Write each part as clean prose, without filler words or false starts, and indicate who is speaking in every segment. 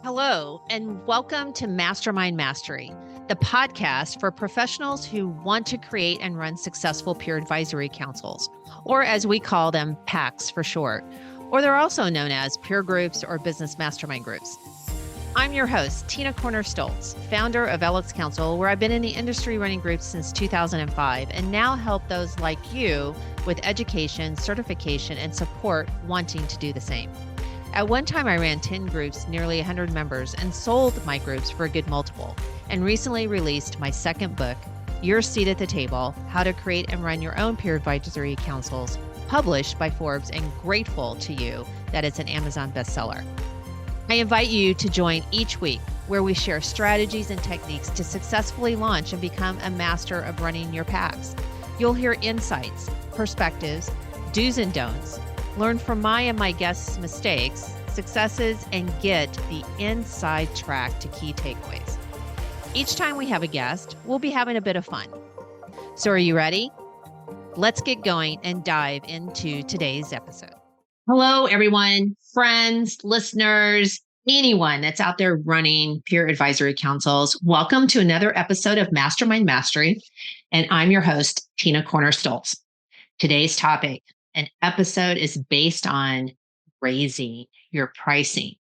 Speaker 1: Hello, and welcome to Mastermind Mastery, the podcast for professionals who want to create and run successful peer advisory councils, or as we call them, PACs for short, or they're also known as peer groups or business mastermind groups. I'm your host, Tina Corner Stoltz, founder of LX Council, where I've been in the industry running groups since 2005 and now help those like you with education, certification, and support wanting to do the same. At one time, I ran 10 groups, nearly 100 members, and sold my groups for a good multiple, and recently released my second book, Your Seat at the Table, How to Create and Run Your Own Peer Advisory Councils, published by Forbes, and grateful to you that it's an Amazon bestseller. I invite you to join each week where we share strategies and techniques to successfully launch and become a master of running your PACs. You'll hear insights, perspectives, do's and don'ts, learn from my and my guests' mistakes, successes, and get the inside track to key takeaways. Each time we have a guest, we'll be having a bit of fun. So are you ready? Let's get going and dive into today's episode. Hello, everyone, friends, listeners, anyone that's out there running peer advisory councils. Welcome to another episode of Mastermind Mastery. And I'm your host, Tina Corner Stoltz. Today's topic, an episode, is based on raising your pricing,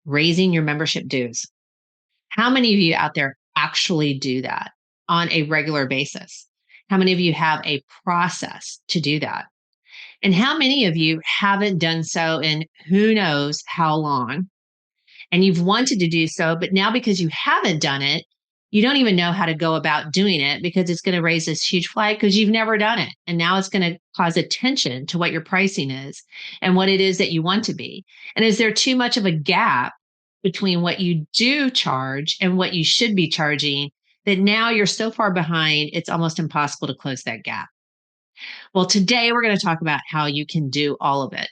Speaker 1: raising your membership dues. How many of you out there actually do that on a regular basis? How many of you have a process to do that? And how many of you haven't done so in who knows how long? And you've wanted to do so, but now because you haven't done it, you don't even know how to go about doing it because it's going to raise this huge flag because you've never done it. And now it's going to cause attention to what your pricing is and what it is that you want to be. And is there too much of a gap between what you do charge and what you should be charging that now you're so far behind, it's almost impossible to close that gap? Well, today we're going to talk about how you can do all of it.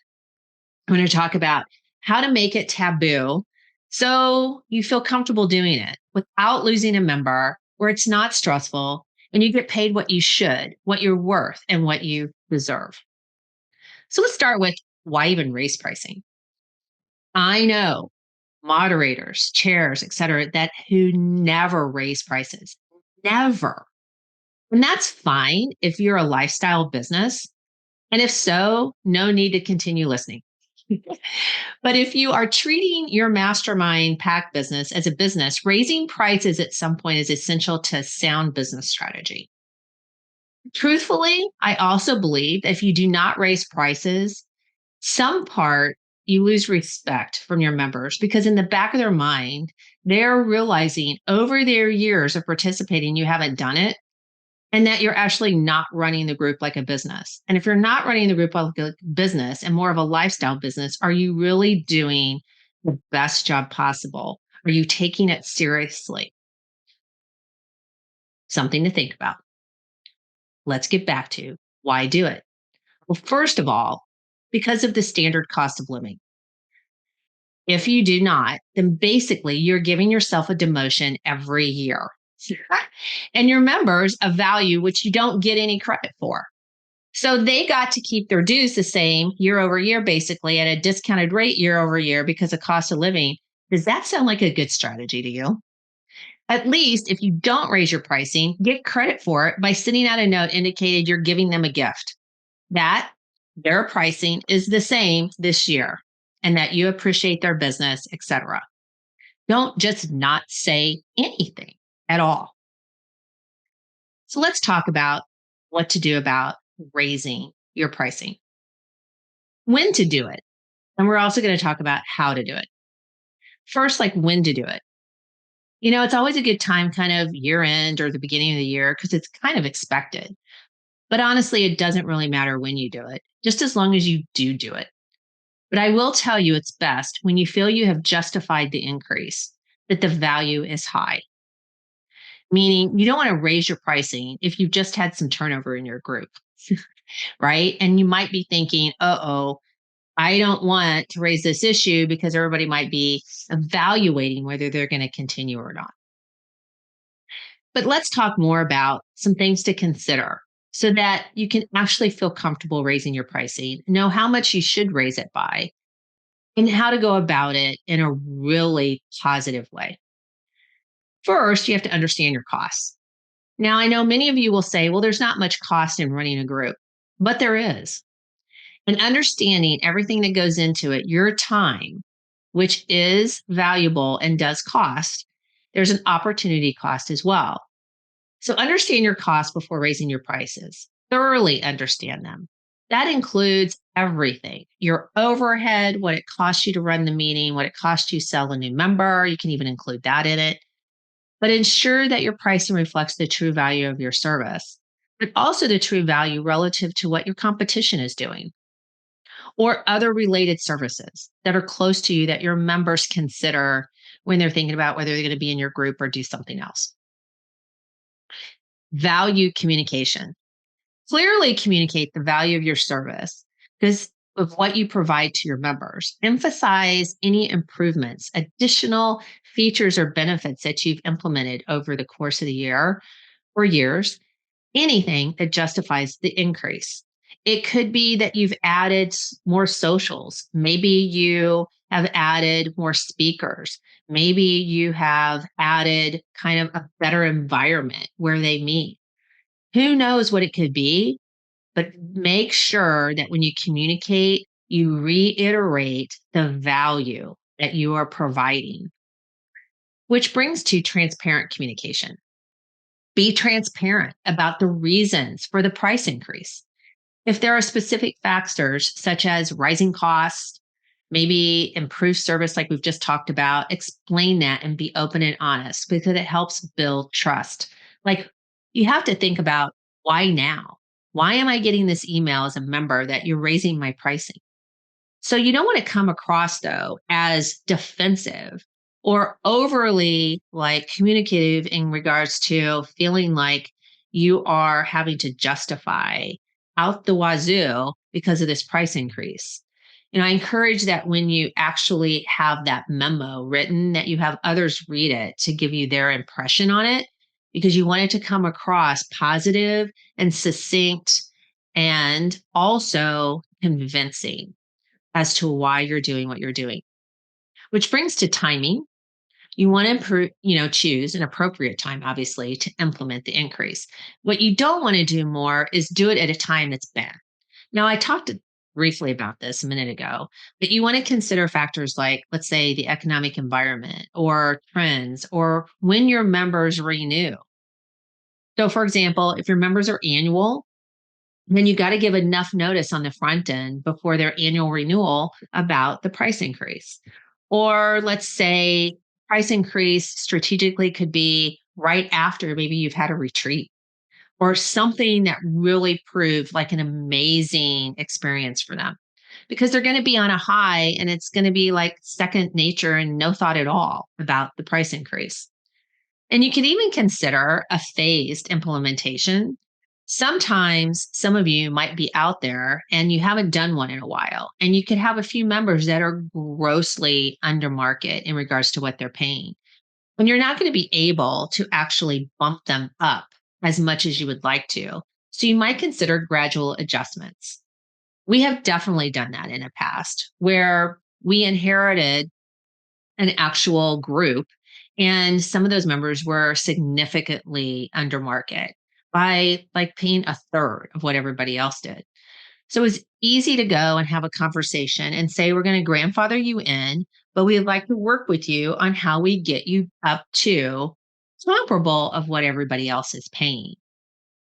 Speaker 1: I'm going to talk about how to make it taboo so you feel comfortable doing it without losing a member, where it's not stressful, and you get paid what you should, what you're worth, and what you deserve. So let's start with why even raise pricing. I know moderators, chairs, et cetera, that who never raise prices, never. And that's fine if you're a lifestyle business. And if so, no need to continue listening. But if you are treating your mastermind PAC business as a business, raising prices at some point is essential to sound business strategy. Truthfully, I also believe that if you do not raise prices, some part you lose respect from your members because in the back of their mind, they're realizing over their years of participating, you haven't done it. And that you're actually not running the group like a business. And if you're not running the group like a business and more of a lifestyle business, are you really doing the best job possible? Are you taking it seriously? Something to think about. Let's get back to why do it? Well, first of all, because of the standard cost of living. If you do not, then basically you're giving yourself a demotion every year. And your members a value which you don't get any credit for. So they got to keep their dues the same year over year, basically at a discounted rate year over year because of cost of living. Does that sound like a good strategy to you? At least if you don't raise your pricing, get credit for it by sending out a note indicated you're giving them a gift. That their pricing is the same this year and that you appreciate their business, etc. Don't just not say anything at all. So let's talk about what to do about raising your pricing, when to do it. And we're also going to talk about how to do it. First, like when to do it. You know, it's always a good time kind of year end or the beginning of the year because it's kind of expected. But honestly, it doesn't really matter when you do it, just as long as you do it. But I will tell you it's best when you feel you have justified the increase, that the value is high. Meaning you don't want to raise your pricing if you've just had some turnover in your group, right? And you might be thinking, I don't want to raise this issue because everybody might be evaluating whether they're going to continue or not. But let's talk more about some things to consider so that you can actually feel comfortable raising your pricing, know how much you should raise it by, and how to go about it in a really positive way. First, you have to understand your costs. Now, I know many of you will say, well, there's not much cost in running a group, but there is. And understanding everything that goes into it, your time, which is valuable and does cost, there's an opportunity cost as well. So understand your costs before raising your prices. Thoroughly understand them. That includes everything your overhead, what it costs you to run the meeting, what it costs you to sell a new member. You can even include that in it. But ensure that your pricing reflects the true value of your service, but also the true value relative to what your competition is doing or other related services that are close to you that your members consider when they're thinking about whether they're going to be in your group or do something else. Value communication. Clearly communicate the value of your service because of what you provide to your members. Emphasize any improvements, additional features or benefits that you've implemented over the course of the year or years, anything that justifies the increase. It could be that you've added more socials. Maybe you have added more speakers. Maybe you have added kind of a better environment where they meet. Who knows what it could be? But make sure that when you communicate, you reiterate the value that you are providing, which brings to transparent communication. Be transparent about the reasons for the price increase. If there are specific factors such as rising costs, maybe improved service, like we've just talked about, explain that and be open and honest because it helps build trust. Like you have to think about why now? Why am I getting this email as a member that you're raising my pricing? So you don't want to come across though as defensive or overly like communicative in regards to feeling like you are having to justify out the wazoo because of this price increase. I encourage that when you actually have that memo written, that you have others read it to give you their impression on it, because you want it to come across positive and succinct and also convincing as to why you're doing what you're doing. Which brings to timing. You want to choose an appropriate time, obviously, to implement the increase. What you don't want to do more is do it at a time that's bad. Now, I talked briefly about this a minute ago, but you want to consider factors like, let's say, the economic environment or trends or when your members renew. So, for example, if your members are annual, then you got to give enough notice on the front end before their annual renewal about the price increase. Or let's say price increase strategically could be right after maybe you've had a retreat or something that really proved like an amazing experience for them because they're going to be on a high and it's going to be like second nature and no thought at all about the price increase. And you can even consider a phased implementation. Sometimes some of you might be out there and you haven't done one in a while, and you could have a few members that are grossly under market in regards to what they're paying. And you're not going to be able to actually bump them up as much as you would like to. So you might consider gradual adjustments. We have definitely done that in the past where we inherited an actual group. And some of those members were significantly under market by like paying a third of what everybody else did. So it's easy to go and have a conversation and say, we're going to grandfather you in, but we'd like to work with you on how we get you up to comparable of what everybody else is paying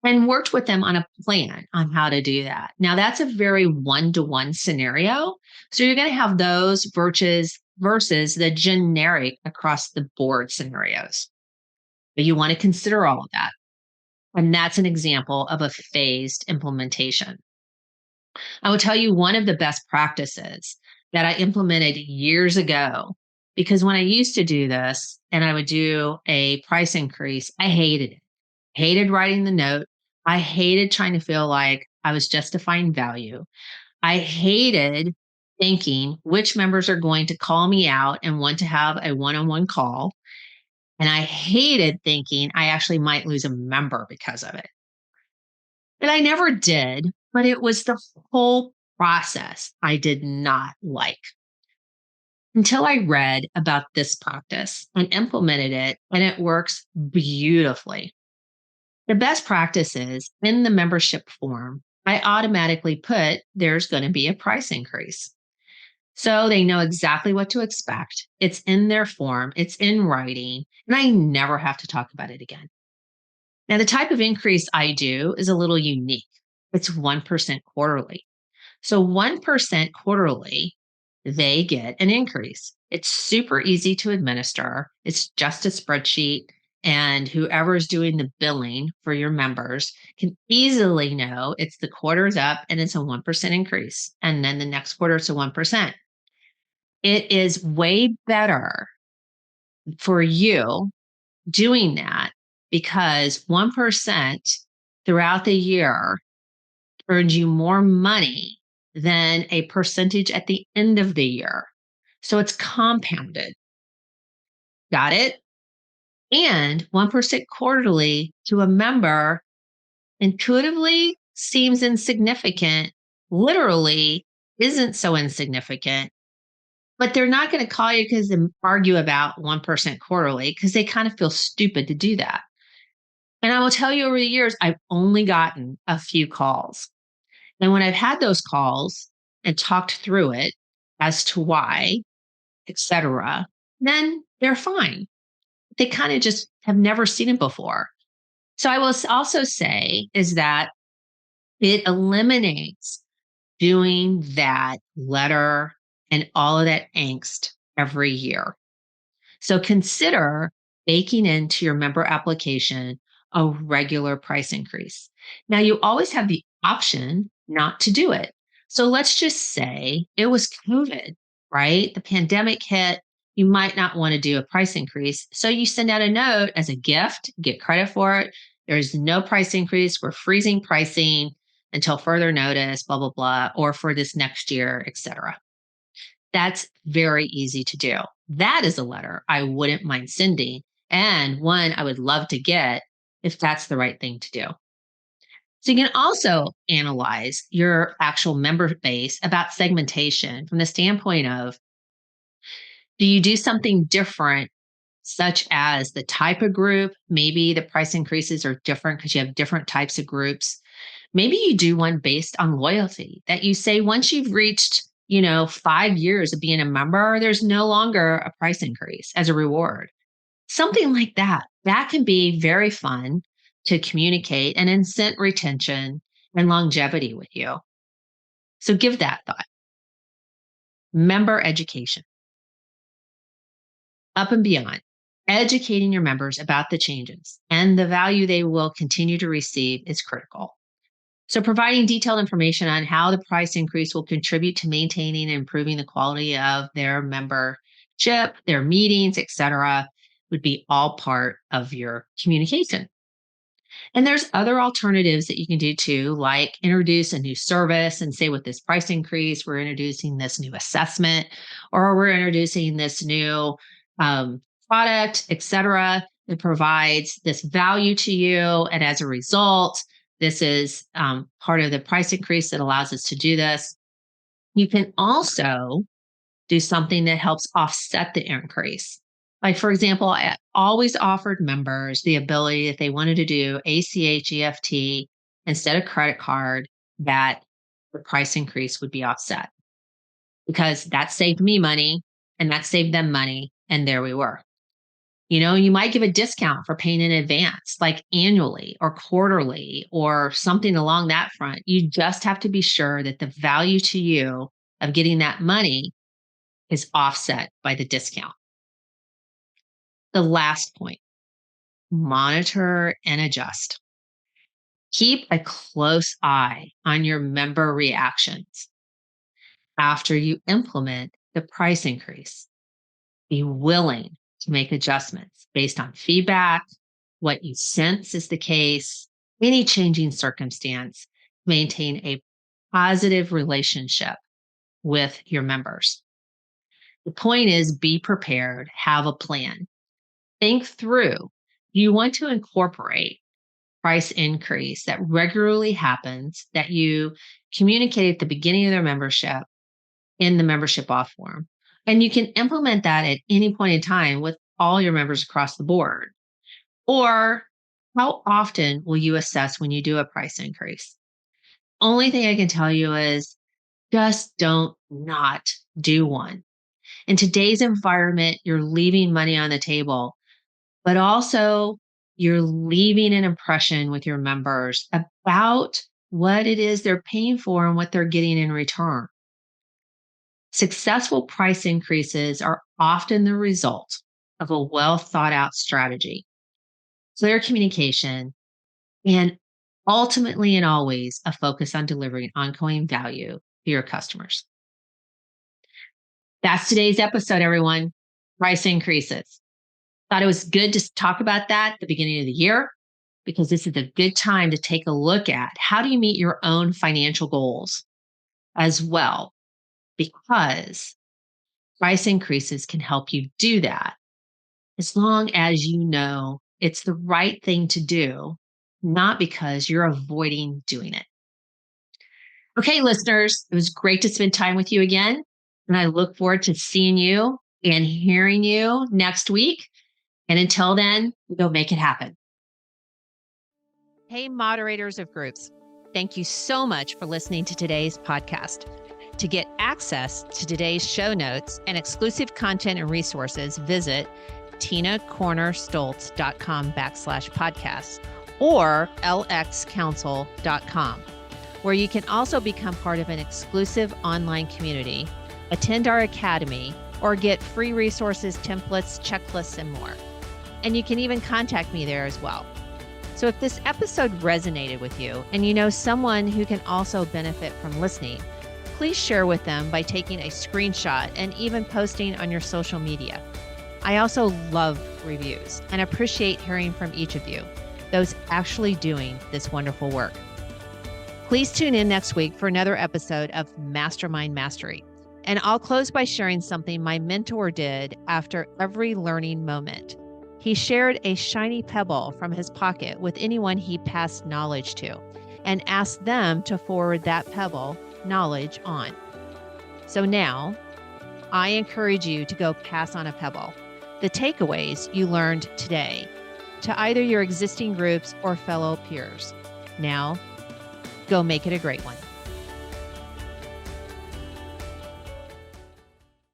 Speaker 1: and worked with them on a plan on how to do that. Now, that's a very one-to-one scenario. So you're going to have those versus the generic across the board scenarios. But you want to consider all of that. And that's an example of a phased implementation. I will tell you one of the best practices that I implemented years ago, because when I used to do this and I would do a price increase, I hated it. Hated writing the note. I hated trying to feel like I was justifying value. I hated thinking which members are going to call me out and want to have a one on one call. And I hated thinking I actually might lose a member because of it. But I never did. But it was the whole process I did not like. until I read about this practice and implemented it, and it works beautifully. The best practice is in the membership form, I automatically put there's going to be a price increase. So they know exactly what to expect. It's in their form, it's in writing, and I never have to talk about it again. Now, the type of increase I do is a little unique. It's 1% quarterly. So 1% quarterly, they get an increase. It's super easy to administer. It's just a spreadsheet, and whoever is doing the billing for your members can easily know it's the quarter's up and it's a 1% increase. And then the next quarter, it's a 1%. It is way better for you doing that because 1% throughout the year earns you more money than a percentage at the end of the year. So it's compounded. Got it? And 1% quarterly to a member intuitively seems insignificant, literally isn't so insignificant, but they're not going to call you because they argue about 1% quarterly because they kind of feel stupid to do that. And I will tell you over the years, I've only gotten a few calls. And when I've had those calls and talked through it as to why, etc., then they're fine. They kind of just have never seen it before. So I will also say is that it eliminates doing that letter and all of that angst every year. So consider baking into your member application a regular price increase. Now, you always have the option not to do it. So let's just say it was COVID, right? The pandemic hit. You might not want to do a price increase. So you send out a note as a gift, get credit for it. There's no price increase. We're freezing pricing until further notice, blah, blah, blah, or for this next year, etc. That's very easy to do. That is a letter I wouldn't mind sending, and one I would love to get if that's the right thing to do. So you can also analyze your actual member base about segmentation from the standpoint of, do you do something different, such as the type of group? Maybe the price increases are different because you have different types of groups. Maybe you do one based on loyalty, that you say once you've reached 5 years of being a member, there's no longer a price increase as a reward. Something like that. That can be very fun to communicate and incent retention and longevity with you. So give that thought. Member education. Up and beyond, educating your members about the changes and the value they will continue to receive is critical. So providing detailed information on how the price increase will contribute to maintaining and improving the quality of their membership, their meetings, etc., would be all part of your communication. And there's other alternatives that you can do too, like introduce a new service and say with this price increase, we're introducing this new assessment, or we're introducing this new product, etc., that provides this value to you. And as a result, this is part of the price increase that allows us to do this. You can also do something that helps offset the increase. Like, for example, I always offered members the ability, if they wanted to do ACH EFT instead of credit card, that the price increase would be offset because that saved me money and that saved them money. And there we were. You might give a discount for paying in advance, like annually or quarterly or something along that front. You just have to be sure that the value to you of getting that money is offset by the discount. The last point, monitor and adjust. Keep a close eye on your member reactions after you implement the price increase. Be willing to make adjustments based on feedback, what you sense is the case, any changing circumstance. Maintain a positive relationship with your members. The point is, be prepared, have a plan. Think through. You want to incorporate price increase that regularly happens, that you communicate at the beginning of their membership in the membership off form. And you can implement that at any point in time with all your members across the board. Or how often will you assess when you do a price increase? Only thing I can tell you is just don't not do one. In today's environment, you're leaving money on the table, but also you're leaving an impression with your members about what it is they're paying for and what they're getting in return. Successful price increases are often the result of a well thought out strategy, clear communication, and ultimately and always a focus on delivering ongoing value to your customers. That's today's episode, everyone. Price increases. Thought it was good to talk about that at the beginning of the year because this is a good time to take a look at how do you meet your own financial goals as well, because price increases can help you do that as long as you know it's the right thing to do, not because you're avoiding doing it. Okay, listeners, it was great to spend time with you again. And I look forward to seeing you and hearing you next week. And until then, go make it happen. Hey, moderators of groups. Thank you so much for listening to today's podcast. To get access to today's show notes and exclusive content and resources, visit tinacornerstoltz.com/podcast or lxcouncil.com, where you can also become part of an exclusive online community, attend our academy, or get free resources, templates, checklists, and more. And you can even contact me there as well. So if this episode resonated with you and you know someone who can also benefit from listening, please share with them by taking a screenshot and even posting on your social media. I also love reviews and appreciate hearing from each of you, those actually doing this wonderful work. Please tune in next week for another episode of Mastermind Mastery. And I'll close by sharing something my mentor did after every learning moment. He shared a shiny pebble from his pocket with anyone he passed knowledge to and asked them to forward that pebble knowledge on. So now I encourage you to go pass on a pebble, the takeaways you learned today, to either your existing groups or fellow peers. Now, go make it a great one.